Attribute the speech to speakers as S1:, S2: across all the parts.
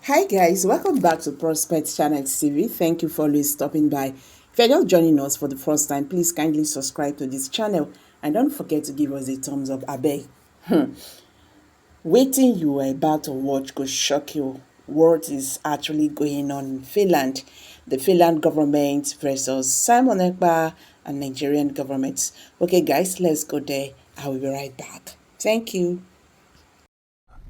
S1: Hi guys, welcome back to Prospect Channel TV. Thank you for always stopping by. If you're just joining us for the first time, please kindly subscribe to this channel and don't forget to give us a thumbs up. Abeg. Waiting you were about to watch could shock you. What is actually going on in Finland? The Finland government versus Simon Ekpa and Nigerian government. Okay guys, let's go there. I will be right back. Thank you.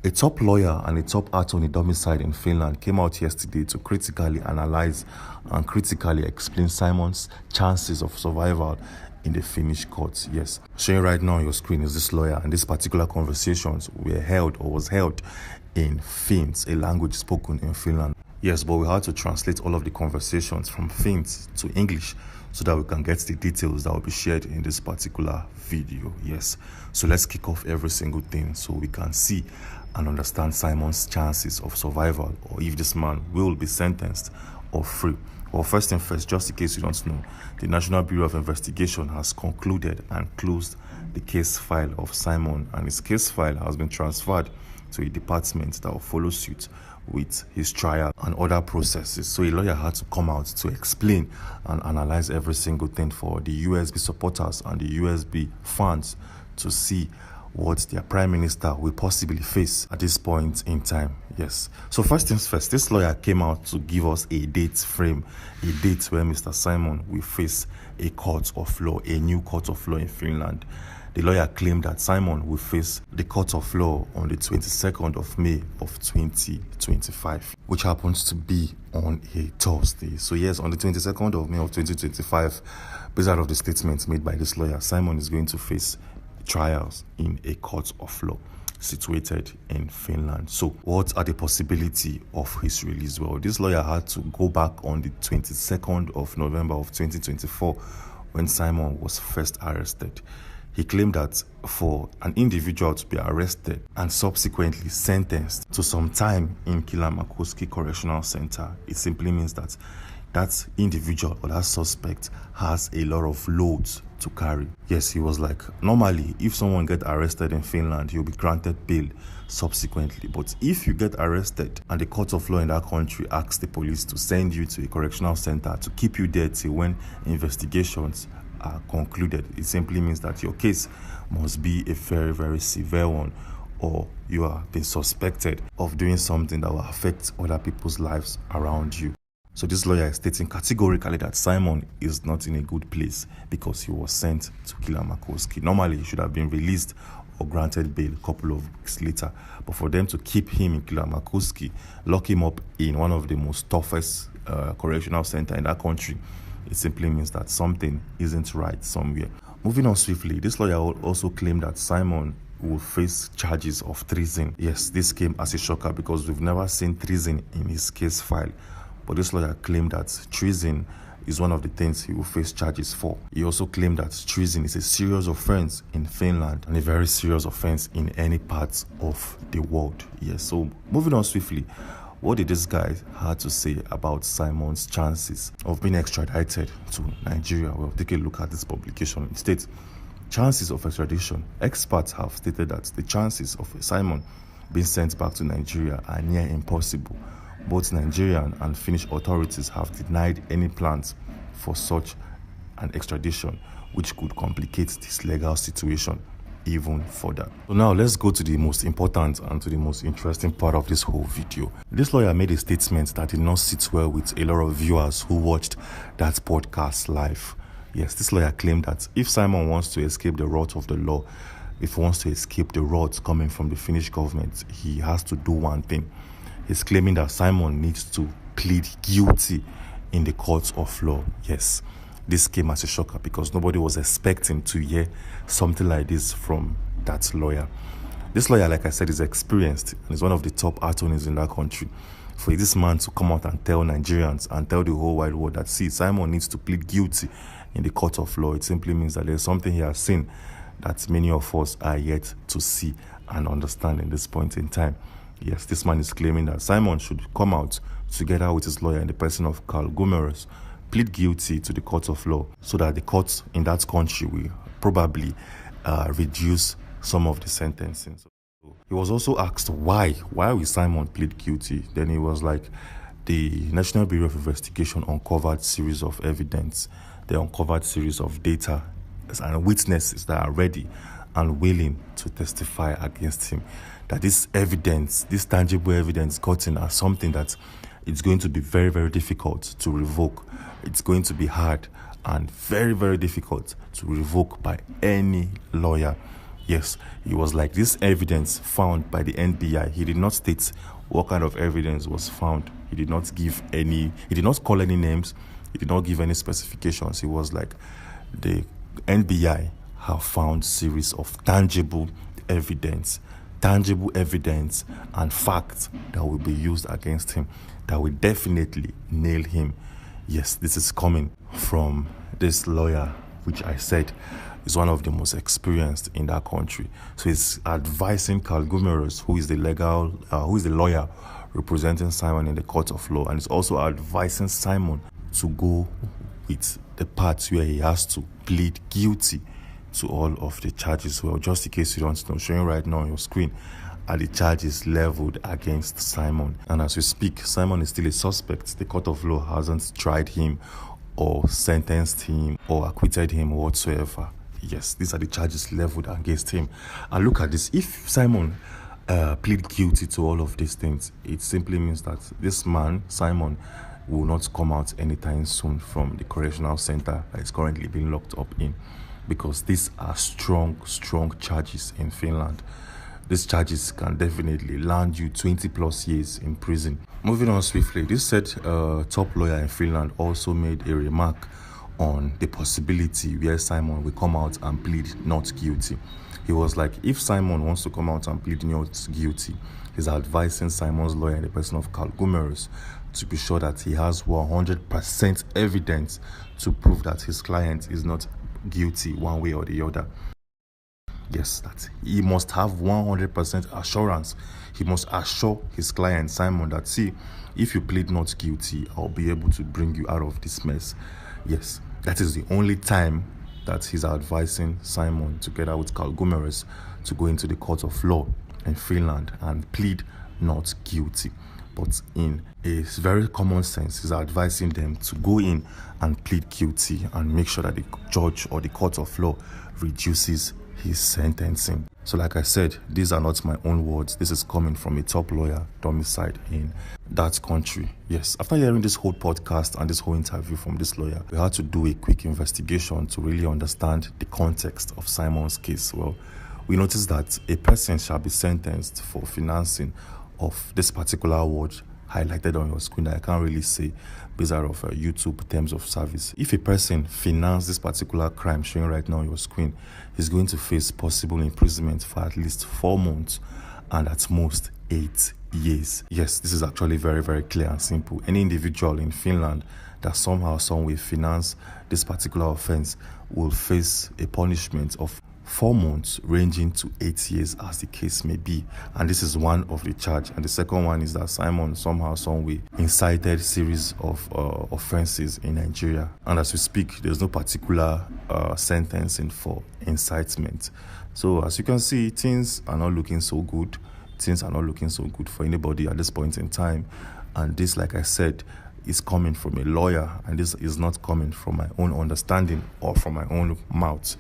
S2: A top lawyer and a top attorney domiciled in Finland came out yesterday to critically analyze and critically explain Simon's chances of survival in the Finnish courts. Yes, showing right now on your screen is this lawyer, and these particular conversations were held or was held in Finns, a language spoken in Finland. Yes, but we had to translate all of the conversations from Finns to English so that we can get the details that will be shared in this particular video. Yes, so let's kick off every single thing so we can see and understand Simon's chances of survival, or if this man will be sentenced or free. Well, first and first, just in case you don't know, the National Bureau of Investigation has concluded and closed the case file of Simon, and his case file has been transferred to a department that will follow suit with his trial and other processes. So a lawyer had to come out to explain and analyze every single thing for the USB supporters and the USB fans to see what their prime minister will possibly face at this point in time. Yes. So first things first, this lawyer came out to give us a date frame, a date where Mr. Simon will face a court of law, a new court of law in Finland. The lawyer claimed that Simon will face the court of law on the 22nd of May of 2025, which happens to be on a Thursday. So yes, on the 22nd of May of 2025, based out of the statements made by this lawyer, Simon is going to face trials in a court of law situated in Finland. So what are the possibility of his release? Well, this lawyer had to go back on the 22nd of November of 2024 when Simon was first arrested. He claimed that for an individual to be arrested and subsequently sentenced to some time in Kilamakowski Correctional Center, it simply means that that individual or that suspect has a lot of loads to carry. Yes, he was like, normally if someone gets arrested in Finland, he'll be granted bail subsequently. But if you get arrested and the court of law in that country asks the police to send you to a correctional center to keep you there till when investigations are concluded, it simply means that your case must be a very, very severe one, or you are being suspected of doing something that will affect other people's lives around you. So this lawyer is stating categorically that Simon is not in a good place because he was sent to Kilamakowski. Normally, he should have been released or granted bail a couple of weeks later. But for them to keep him in Kilamakowski, lock him up in one of the most toughest correctional centers in that country, it simply means that something isn't right somewhere. Moving on swiftly, this lawyer also claimed that Simon will face charges of treason. Yes, this came as a shocker because we've never seen treason in his case file. But this lawyer claimed that treason is one of the things he will face charges for. He also claimed that treason is a serious offense in Finland and a very serious offense in any part of the world. Yes, so moving on swiftly, what did this guy have to say about Simon's chances of being extradited to Nigeria? Well, take a look at this publication. It states, chances of extradition. Experts have stated that the chances of Simon being sent back to Nigeria are near impossible. Both Nigerian and Finnish authorities have denied any plans for such an extradition, which could complicate this legal situation even further. So now let's go to the most important and to the most interesting part of this whole video. This lawyer made a statement that did not sit well with a lot of viewers who watched that podcast live. Yes, this lawyer claimed that if Simon wants to escape the wrath of the law, if he wants to escape the wrath coming from the Finnish government, he has to do one thing. He's claiming that Simon needs to plead guilty in the courts of law. Yes, this came as a shocker because nobody was expecting to hear something like this from that lawyer. This lawyer, like I said, is experienced and is one of the top attorneys in that country. For this man to come out and tell Nigerians and tell the whole wide world that, see, Simon needs to plead guilty in the court of law, it simply means that there's something he has seen that many of us are yet to see and understand in this point in time. Yes, this man is claiming that Simon should come out together with his lawyer in the person of Carl Gumerus, plead guilty to the court of law so that the courts in that country will probably reduce some of the sentencing. So He was also asked why will Simon plead guilty? Then he was like, the National Bureau of Investigation uncovered series of evidence. They uncovered series of data and witnesses that are ready and willing to testify against him. That this evidence, this tangible evidence gotten as something that it's going to be very, very difficult to revoke. It's going to be hard and very, very difficult to revoke by any lawyer. Yes, he was like, this evidence found by the NBI. He did not state what kind of evidence was found. He did not call any names. He did not give any specifications. He was like, the NBI have found series of tangible evidence and facts that will be used against him, that will definitely nail him. Yes, this is coming from this lawyer, which I said is one of the most experienced in that country. So he's advising Carl Gumeros, who is the lawyer representing Simon in the court of law, and is also advising Simon to go with the part where he has to plead guilty to all of the charges. Well, just in case you don't know, showing right now on your screen are the charges leveled against Simon. And as we speak, Simon is still a suspect. The court of law hasn't tried him or sentenced him or acquitted him whatsoever. Yes, these are the charges leveled against him. And look at this. If Simon plead guilty to all of these things, it simply means that this man, Simon, will not come out anytime soon from the correctional center that is currently being locked up in, because these are strong charges in Finland. These charges can definitely land you 20 plus years in prison. Moving on swiftly, this said top lawyer in Finland also made a remark on the possibility where Simon will come out and plead not guilty. He was like, if Simon wants to come out and plead not guilty, he's advising Simon's lawyer in the person of Carl Gumeros to be sure that he has 100% evidence to prove that his client is not guilty one way or the other. Yes, that he must have 100% assurance. He must assure his client, Simon, that, see, if you plead not guilty, I'll be able to bring you out of this mess. Yes, that is the only time that he's advising Simon, together with Carl Gumeres, to go into the court of law in Finland and plead not guilty. But in a very common sense, he's advising them to go in and plead guilty and make sure that the judge or the court of law reduces his sentencing. So like I said, these are not my own words. This is coming from a top lawyer domiciled in that country. Yes, after hearing this whole podcast and this whole interview from this lawyer, we had to do a quick investigation to really understand the context of Simon's case. Well, we noticed that a person shall be sentenced for financing of this particular word highlighted on your screen that I can't really say based out of YouTube terms of service. If a person finances this particular crime showing right now on your screen, he's going to face possible imprisonment for at least 4 months and at most 8 years. Yes, this is actually very, very clear and simple. Any individual in Finland that somehow, some way finance this particular offense will face a punishment of 4 months ranging to 8 years as the case may be. And this is one of the charge. And the second one is that Simon somehow, some way incited series of offenses in Nigeria. And as we speak, there's no particular sentencing for incitement. So as you can see, things are not looking so good. Things are not looking so good for anybody at this point in time. And this, like I said, is coming from a lawyer, and this is not coming from my own understanding or from my own mouth.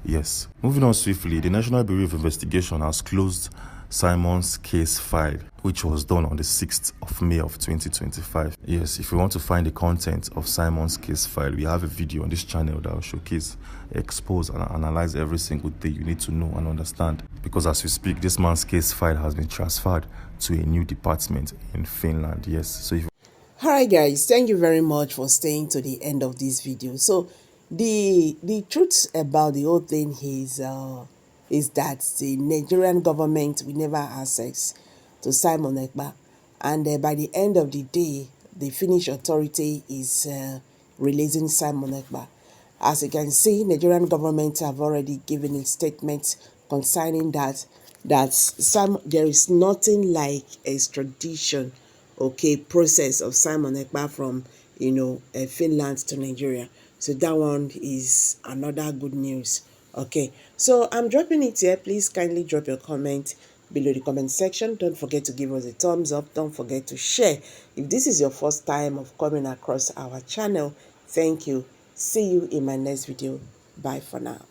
S2: Yes. Moving on swiftly, the National Bureau of Investigation has closed Simon's case file, which was done on the 6th of May of 2025. Yes, if you want to find the content of Simon's case file, we have a video on this channel that will showcase, expose, and analyze every single thing you need to know and understand. Because as we speak, this man's case file has been transferred to a new department in Finland. Yes, so if
S1: Alright guys, thank you very much for staying to the end of this video. So the truth about the whole thing is that the Nigerian government will never have access to Simon Ekpa, and by the end of the day, the Finnish authority is releasing Simon Ekpa. As you can see, Nigerian government have already given a statement concerning that there is nothing like extradition, okay, process of Simon Ekpa from Finland to Nigeria. So that one is another good news. Okay, so I'm dropping it here. Please kindly drop your comment below the comment section. Don't forget to give us a thumbs up. Don't forget to share. If this is your first time of coming across our channel, thank you. See you in my next video. Bye for now.